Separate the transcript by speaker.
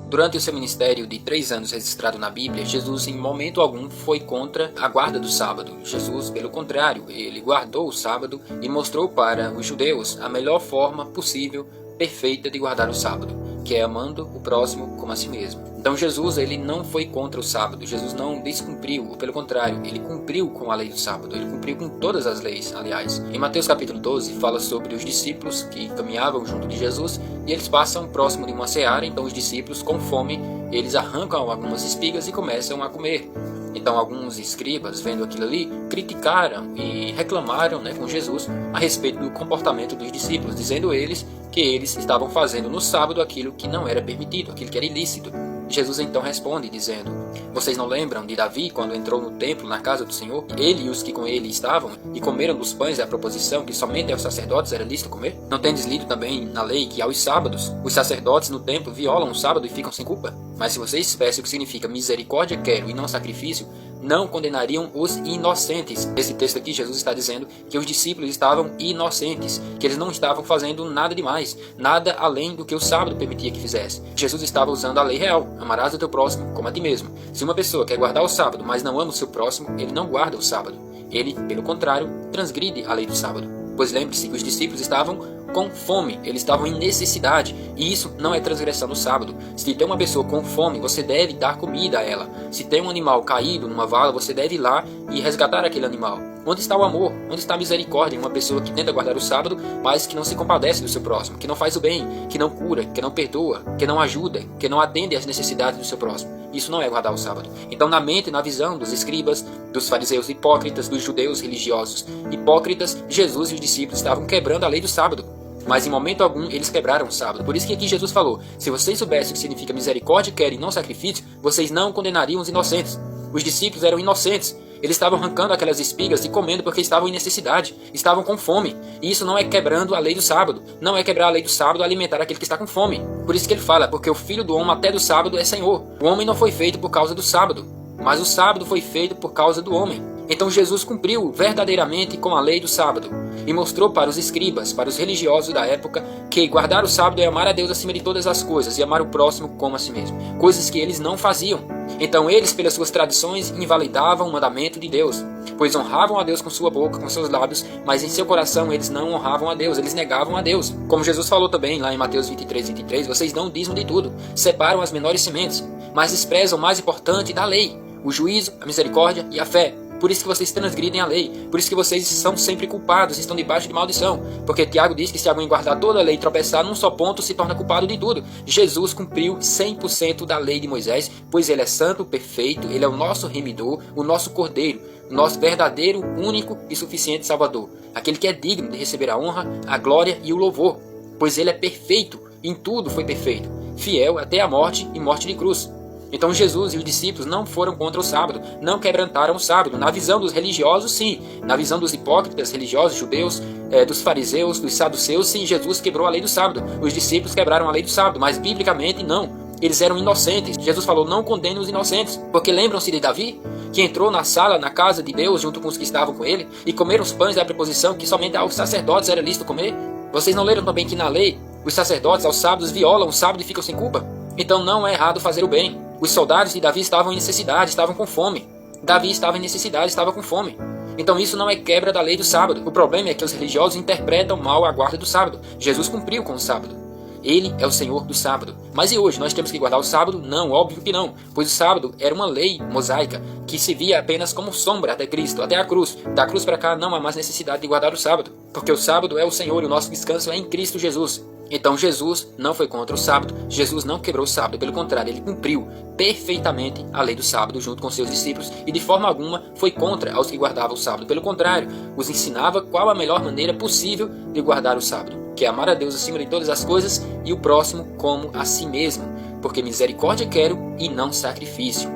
Speaker 1: Durante o seu ministério de 3 anos registrado na Bíblia, Jesus em momento algum foi contra a guarda do sábado. Jesus, pelo contrário, ele guardou o sábado e mostrou para os judeus a melhor forma possível, perfeita de guardar o sábado, que é amando o próximo como a si mesmo. Então Jesus, ele não foi contra o sábado, Jesus não descumpriu, ou pelo contrário, ele cumpriu com a lei do sábado, ele cumpriu com todas as leis, aliás. Em Mateus capítulo 12, fala sobre os discípulos que caminhavam junto de Jesus e eles passam próximo de uma seara, então os discípulos com fome, eles arrancam algumas espigas e começam a comer. Então alguns escribas, vendo aquilo ali, criticaram e reclamaram com Jesus a respeito do comportamento dos discípulos, dizendo eles que eles estavam fazendo no sábado aquilo que não era permitido, aquilo que era ilícito. Jesus então responde dizendo: vocês não lembram de Davi quando entrou no templo na casa do Senhor? Ele e os que com ele estavam e comeram dos pães da proposição que somente aos sacerdotes era lícito comer? Não tendes lido também na lei que aos sábados os sacerdotes no templo violam o sábado e ficam sem culpa? Mas se vocês soubessem o que significa misericórdia quero e não sacrifício, não condenariam os inocentes. Esse texto aqui Jesus está dizendo que os discípulos estavam inocentes, que eles não estavam fazendo nada demais, nada além do que o sábado permitia que fizesse. Jesus estava usando a lei real: amarás o teu próximo como a ti mesmo. Se uma pessoa quer guardar o sábado, mas não ama o seu próximo, ele não guarda o sábado. Ele, pelo contrário, transgride a lei do sábado. Pois lembre-se que os discípulos estavam com fome, eles estavam em necessidade, e isso não é transgressão do sábado. Se tem uma pessoa com fome, você deve dar comida a ela. Se tem um animal caído numa vala, você deve ir lá e resgatar aquele animal. Onde está o amor? Onde está a misericórdia em uma pessoa que tenta guardar o sábado, mas que não se compadece do seu próximo, que não faz o bem, que não cura, que não perdoa, que não ajuda, que não atende às necessidades do seu próximo? Isso não é guardar o sábado. Então, na mente e na visão dos escribas, dos fariseus hipócritas, dos judeus religiosos hipócritas, Jesus e os discípulos estavam quebrando a lei do sábado. Mas em momento algum eles quebraram o sábado. Por isso que aqui Jesus falou: se vocês soubessem o que significa misericórdia quero e não sacrifício, vocês não condenariam os inocentes. Os discípulos eram inocentes. Eles estavam arrancando aquelas espigas e comendo porque estavam em necessidade, estavam com fome. E isso não é quebrando a lei do sábado. Não é quebrar a lei do sábado alimentar aquele que está com fome. Por isso que ele fala: porque o filho do homem até do sábado é Senhor. O homem não foi feito por causa do sábado, mas o sábado foi feito por causa do homem. Então Jesus cumpriu verdadeiramente com a lei do sábado e mostrou para os escribas, para os religiosos da época, que guardar o sábado é amar a Deus acima de todas as coisas e amar o próximo como a si mesmo, coisas que eles não faziam. Então eles, pelas suas tradições, invalidavam o mandamento de Deus, pois honravam a Deus com sua boca, com seus lábios, mas em seu coração eles não honravam a Deus, eles negavam a Deus. Como Jesus falou também lá em Mateus 23, vocês dão o dízimo de tudo, separam as menores sementes, mas desprezam o mais importante da lei: o juízo, a misericórdia e a fé. Por isso que vocês transgridem a lei, por isso que vocês são sempre culpados, estão debaixo de maldição. Porque Tiago diz que se alguém guardar toda a lei e tropeçar num só ponto, se torna culpado de tudo. Jesus cumpriu 100% da lei de Moisés, pois ele é santo, perfeito, ele é o nosso remidor, o nosso cordeiro, o nosso verdadeiro, único e suficiente Salvador. Aquele que é digno de receber a honra, a glória e o louvor, pois ele é perfeito, em tudo foi perfeito, fiel até a morte e morte de cruz. Então Jesus e os discípulos não foram contra o sábado, não quebrantaram o sábado. Na visão dos religiosos, sim. Na visão dos hipócritas religiosos, judeus, dos fariseus, dos saduceus, sim, Jesus quebrou a lei do sábado. Os discípulos quebraram a lei do sábado, mas biblicamente não. Eles eram inocentes. Jesus falou: não condene os inocentes. Porque lembram-se de Davi, que entrou na sala, na casa de Deus, junto com os que estavam com ele, e comeram os pães da preposição que somente aos sacerdotes era lícito comer? Vocês não leram também que na lei, os sacerdotes aos sábados violam o sábado e ficam sem culpa? Então não é errado fazer o bem. Os soldados de Davi estavam em necessidade, estavam com fome. Davi estava em necessidade, estava com fome. Então isso não é quebra da lei do sábado. O problema é que os religiosos interpretam mal a guarda do sábado. Jesus cumpriu com o sábado. Ele é o Senhor do sábado. Mas e hoje, nós temos que guardar o sábado? Não, óbvio que não. Pois o sábado era uma lei mosaica que se via apenas como sombra até Cristo, até a cruz. Da cruz para cá não há mais necessidade de guardar o sábado. Porque o sábado é o Senhor e o nosso descanso é em Cristo Jesus. Então Jesus não foi contra o sábado, Jesus não quebrou o sábado, pelo contrário, ele cumpriu perfeitamente a lei do sábado junto com seus discípulos e de forma alguma foi contra aos que guardavam o sábado. Pelo contrário, os ensinava qual a melhor maneira possível de guardar o sábado, que é amar a Deus acima de todas as coisas e o próximo como a si mesmo, porque misericórdia quero e não sacrifício.